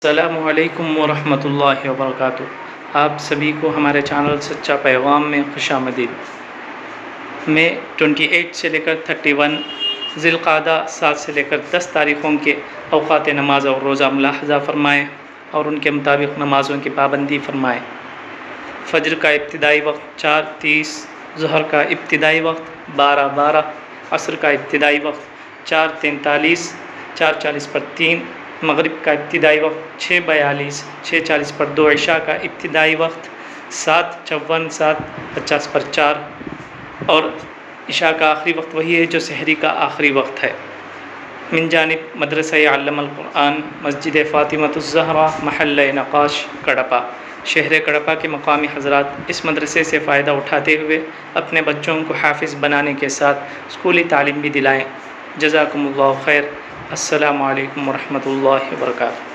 अस्सलामुअलैकुम वरहमतुल्लाहि वबरकातुहू। आप सभी को हमारे चैनल सच्चा पैगाम में खुशामदीद। मैं 28 से लेकर 31 ज़िलक़ादा 7 से लेकर 10 तारीख़ों के औक़ात नमाज और रोज़ा मुलाहज़ा फ़रमाएँ और उनके मुताबिक नमाज़ों की पाबंदी फ़रमाएँ। फ़जर का इब्तिदाई वक्त 4:30, ज़ुहर का इब्तिदाई वक्त 12:12, असर का इब्तिदाई वक्त 4:43, 4:40 पर 3, मगरिब का इब्तिदाई वक्त 6:42, 6:40 पर 2, इशा का इब्तिदाई वक्त 7:54, 7:50 पर 4 और इशा का आखिरी वक्त वही है जो सहरी का आखिरी वक्त है। मिन जानिब मदरसा अल्लमुल कुरान मस्जिद फ़ातिमतुज़ ज़हरा महल्ला नक़ाश कड़पा, शहर कड़पा के मकामी हज़रात इस मदरसे से फ़ायदा उठाते हुए अपने बच्चों को हाफिज़ बनाने के साथ स्कूली तालीम भी दिलाएँ। जज़ाकुमुल्लाहु खैर। अस्सलामु अलैकुम वरहमतुल्लाहि वबरकातुहू।